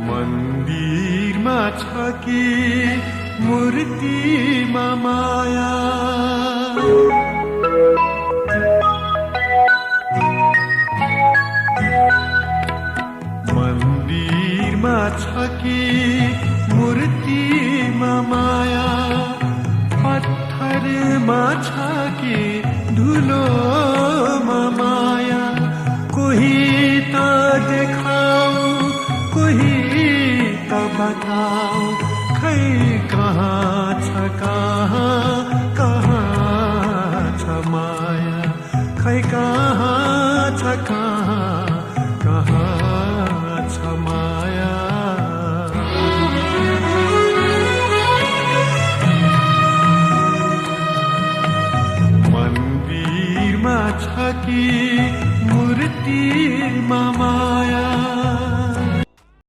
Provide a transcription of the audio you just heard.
मन्दिरमा छ कि मूर्तिमा माया, मन्दिरमा छ कि मूर्तिमा माया, पत्थरमा छ कि धुलोमा माया, कोही त देखाऊ कोही त बताऊ, खै कहाँ छ कहाँ छ माया, खै कहाँ